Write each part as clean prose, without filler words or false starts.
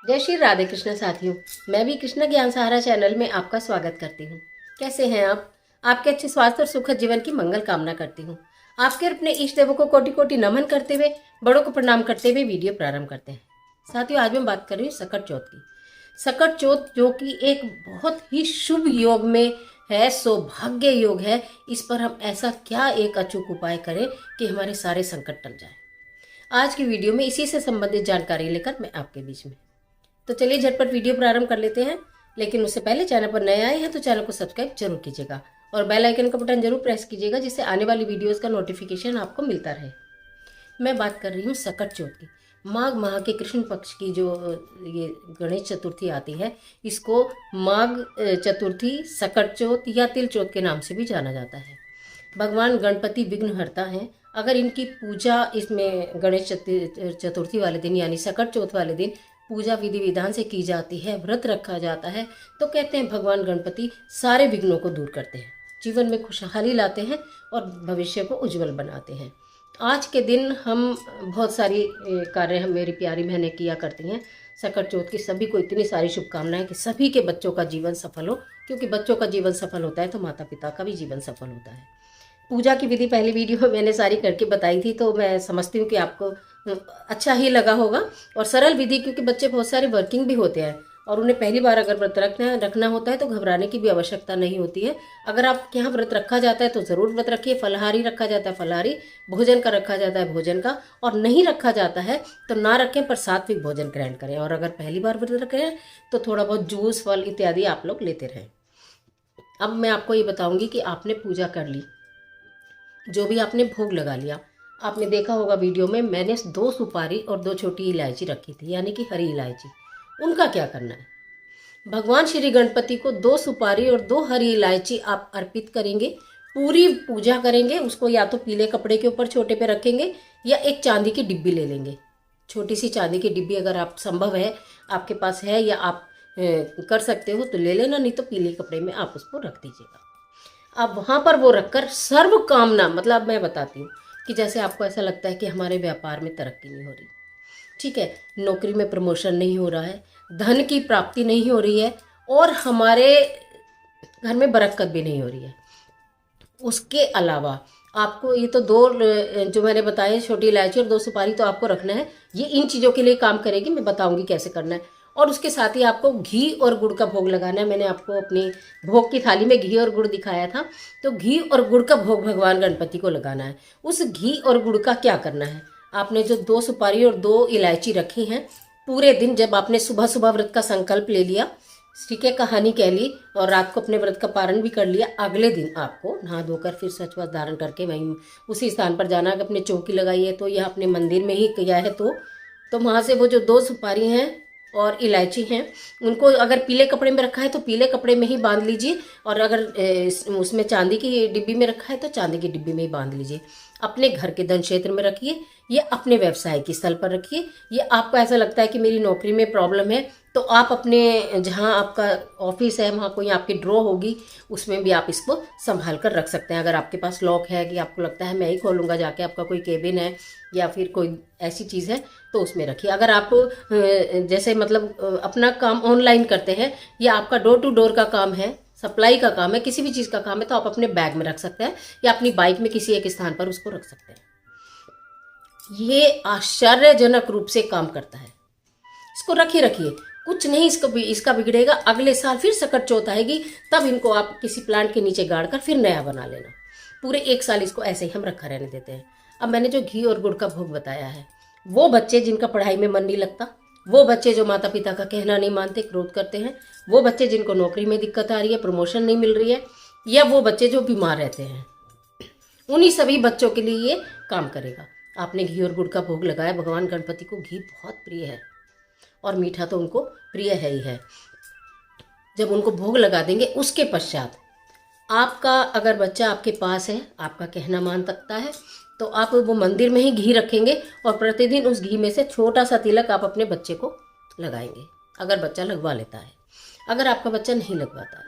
जय श्री राधे कृष्ण साथियों। मैं भी कृष्ण ज्ञान सहारा चैनल में आपका स्वागत करती हूँ। कैसे हैं आप? आपके अच्छे स्वास्थ्य और सुखद जीवन की मंगल कामना करती हूँ। आपके और अपने इष्ट देवों को कोटि कोटि नमन करते हुए, बड़ों को प्रणाम करते हुए वीडियो प्रारंभ करते हैं। साथियों, आज मैं बात कर रही हूँ सकट चौथ की। सकट चौथ जो कि एक बहुत ही शुभ योग में है, सौभाग्य योग है। इस पर हम ऐसा क्या एक अचूक उपाय करें कि हमारे सारे संकट टल जाए। आज की वीडियो में इसी से संबंधित जानकारी लेकर मैं आपके बीच में। तो चलिए झटपट वीडियो प्रारंभ कर लेते हैं। लेकिन उससे पहले चैनल पर नए आए हैं तो चैनल को सब्सक्राइब जरूर कीजिएगा और बेल आइकन का बटन जरूर प्रेस कीजिएगा, जिससे आने वाली वीडियोस का नोटिफिकेशन आपको मिलता रहे। मैं बात कर रही हूँ सकट चौथ की। माघ माह के कृष्ण पक्ष की जो ये गणेश चतुर्थी आती है, इसको माघ चतुर्थी, सकट चौथ या तिल चौथ के नाम से भी जाना जाता है। भगवान गणपति विघ्नहर्ता हैं। अगर इनकी पूजा इसमें गणेश चतुर्थी वाले दिन यानी सकट चौथ वाले दिन पूजा विधि विधान से की जाती है, व्रत रखा जाता है, तो कहते हैं भगवान गणपति सारे विघ्नों को दूर करते हैं, जीवन में खुशहाली लाते हैं और भविष्य को उज्जवल बनाते हैं। आज के दिन हम बहुत सारी कार्य हम मेरी प्यारी बहनें किया करती हैं। सकट चौथ की सभी को इतनी सारी शुभकामनाएं कि सभी के बच्चों का जीवन सफल हो, क्योंकि बच्चों का जीवन सफल होता है तो माता पिता का भी जीवन सफल होता है। पूजा की विधि पहली वीडियो में मैंने सारी करके बताई थी, तो मैं समझती हूँ कि आपको अच्छा ही लगा होगा। और सरल विधि, क्योंकि बच्चे बहुत सारे वर्किंग भी होते हैं और उन्हें पहली बार अगर व्रत रखना होता है तो घबराने की भी आवश्यकता नहीं होती है। अगर आपके यहाँ व्रत रखा जाता है तो ज़रूर व्रत रखिए। फलाहारी रखा जाता है फलाहारी, भोजन का रखा जाता है भोजन का, और नहीं रखा जाता है तो ना रखें पर सात्विक भोजन ग्रहण करें। और अगर पहली बार व्रत रखें तो थोड़ा बहुत जूस फल इत्यादि आप लोग लेते रहें। अब मैं आपको ये बताऊंगी कि आपने पूजा कर ली, जो भी आपने भोग लगा लिया। आपने देखा होगा वीडियो में मैंने 2 सुपारी और 2 छोटी इलायची रखी थी, यानी कि हरी इलायची। उनका क्या करना है? भगवान श्री गणपति को 2 सुपारी और 2 हरी इलायची आप अर्पित करेंगे। पूरी पूजा करेंगे उसको, या तो पीले कपड़े के ऊपर छोटे पे रखेंगे या एक चांदी की डिब्बी ले लेंगे। छोटी सी चांदी की डिब्बी अगर आप संभव है, आपके पास है या आप कर सकते हो तो ले लेना, नहीं तो पीले कपड़े में आप उसको रख दीजिएगा। अब वहाँ पर वो रखकर सर्व कामना, मतलब मैं बताती हूँ कि जैसे आपको ऐसा लगता है कि हमारे व्यापार में तरक्की नहीं हो रही, ठीक है, नौकरी में प्रमोशन नहीं हो रहा है, धन की प्राप्ति नहीं हो रही है और हमारे घर में बरकत भी नहीं हो रही है, उसके अलावा आपको ये तो 2 जो मैंने बताए, छोटी इलायची और 2 सुपारी तो आपको रखना है। ये इन चीज़ों के लिए काम करेगी, मैं बताऊंगी कैसे करना है। और उसके साथ ही आपको घी और गुड़ का भोग लगाना है। मैंने आपको अपनी भोग की थाली में घी और गुड़ दिखाया था, तो घी और गुड़ का भोग भगवान गणपति को लगाना है। उस घी और गुड़ का क्या करना है? आपने जो 2 सुपारी और 2 इलायची रखी हैं, पूरे दिन जब आपने सुबह सुबह व्रत का संकल्प ले लिया, ठीक है, कहानी कह ली और रात को अपने व्रत का पारण भी कर लिया, अगले दिन आपको नहा धोकर फिर सच वस्त्र धारण करके वहीं उसी स्थान पर जाना। अगर अपने चौकी लगाई है तो या अपने मंदिर में ही किया है तो वहाँ से वो जो 2 सुपारी हैं और इलायची हैं, उनको अगर पीले कपड़े में रखा है तो पीले कपड़े में ही बांध लीजिए, और अगर उसमें चांदी की डिब्बी में रखा है तो चांदी की डिब्बी में ही बांध लीजिए। अपने घर के धन क्षेत्र में रखिए, ये अपने व्यवसाय की स्थल पर रखिए। ये आपको ऐसा लगता है कि मेरी नौकरी में प्रॉब्लम है, तो आप अपने जहाँ आपका ऑफिस है वहाँ कोई आपकी ड्रॉ होगी, उसमें भी आप इसको संभाल कर रख सकते हैं। अगर आपके पास लॉक है कि आपको लगता है मैं ही खोलूँगा जाके, आपका कोई केबिन है या फिर कोई ऐसी चीज़ है तो उसमें रखिए। अगर आप जैसे मतलब अपना काम ऑनलाइन करते हैं या आपका डोर टू डोर का काम है, सप्लाई का काम है, किसी भी चीज़ का काम है, तो आप अपने बैग में रख सकते हैं या अपनी बाइक में किसी एक स्थान पर उसको रख सकते हैं। ये आश्चर्यजनक रूप से काम करता है। इसको रखिए, कुछ नहीं इसका बिगड़ेगा। अगले साल फिर सकट चौथ आएगी, तब इनको आप किसी प्लांट के नीचे गाड़ कर फिर नया बना लेना। पूरे 1 साल इसको ऐसे ही हम रखा रहने देते हैं। अब मैंने जो घी और गुड़ का भोग बताया है, वो बच्चे जिनका पढ़ाई में मन नहीं लगता, वो बच्चे जो माता पिता का कहना नहीं मानते, क्रोध करते हैं, वो बच्चे जिनको नौकरी में दिक्कत आ रही है, प्रमोशन नहीं मिल रही है, या वो बच्चे जो बीमार रहते हैं, उन्हीं सभी बच्चों के लिए ये काम करेगा। आपने घी और गुड़ का भोग लगाया, भगवान गणपति को घी बहुत प्रिय है और मीठा तो उनको प्रिय है ही है। जब उनको भोग लगा देंगे उसके पश्चात आपका अगर बच्चा आपके पास है, आपका कहना मान सकता है, तो आप वो मंदिर में ही घी रखेंगे और प्रतिदिन उस घी में से छोटा सा तिलक आप अपने बच्चे को लगाएंगे, अगर बच्चा लगवा लेता है। अगर आपका बच्चा नहीं लगवाता है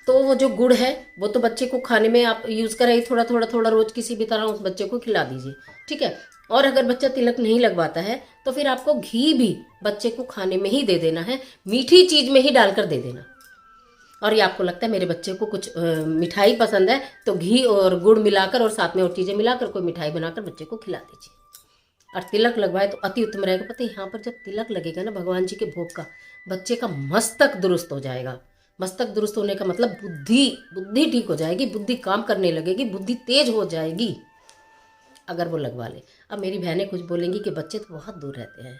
तो वो जो गुड़ है वो तो बच्चे को खाने में आप यूज़ करें, थोड़ा थोड़ा थोड़ा रोज किसी भी तरह उस बच्चे को खिला दीजिए, ठीक है। और अगर बच्चा तिलक नहीं लगवाता है तो फिर आपको घी भी बच्चे को खाने में ही दे देना है, मीठी चीज़ में ही डालकर दे देना। और ये आपको लगता है मेरे बच्चे को कुछ मिठाई पसंद है, तो घी और गुड़ मिलाकर और साथ में और चीज़ें मिलाकर कोई मिठाई बनाकर बच्चे को खिला दीजिए। और तिलक लगवाए तो अति उत्तम रहेगा। पता है यहाँ पर जब तिलक लगेगा ना भगवान जी के भोग का, बच्चे का मस्तक दुरुस्त हो जाएगा। मस्तक दुरुस्त होने का मतलब बुद्धि ठीक हो जाएगी, बुद्धि काम करने लगेगी, बुद्धि तेज हो जाएगी अगर वो लगवा ले। अब मेरी बहनें कुछ बोलेंगी कि बच्चे तो बहुत दूर रहते हैं,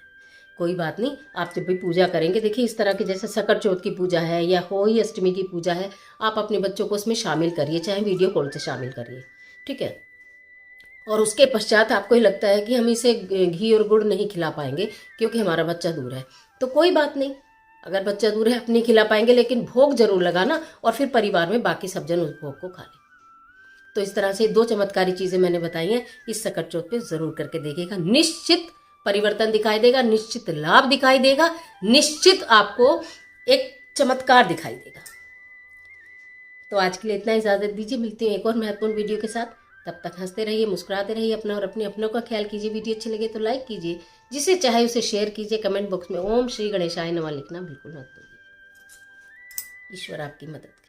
कोई बात नहीं, आप जब भी पूजा करेंगे, देखिए इस तरह की जैसे सकट चौथ की पूजा है या होली अष्टमी की पूजा है, आप अपने बच्चों को उसमें शामिल करिए, चाहे वीडियो कॉल से शामिल करिए, ठीक है। और उसके पश्चात आपको ही लगता है कि हम इसे घी और गुड़ नहीं खिला पाएंगे क्योंकि हमारा बच्चा दूर है, तो कोई बात नहीं, अगर बच्चा दूर है आप नहीं खिला पाएंगे, लेकिन भोग जरूर लगाना और फिर परिवार में बाकी सब जन उस भोग को खा लें। तो इस तरह से 2 चमत्कारी चीज़ें मैंने बताई हैं, इस सकट चौथ पे ज़रूर करके देखिएगा, निश्चित परिवर्तन दिखाई देगा, निश्चित लाभ दिखाई देगा, निश्चित आपको एक चमत्कार दिखाई देगा। तो आज के लिए इतना, इजाज़त दीजिए, मिलती हूँ एक और महत्वपूर्ण वीडियो के साथ। तब तक हंसते रहिए, मुस्कुराते रहिए, अपना और अपने अपनों का ख्याल कीजिए। वीडियो अच्छी लगे तो लाइक कीजिए, जिसे चाहे उसे शेयर कीजिए, कमेंट बॉक्स में ओम श्री गणेशाय नमः लिखना बिल्कुल मत भूलिए। ईश्वर आपकी मदद करे।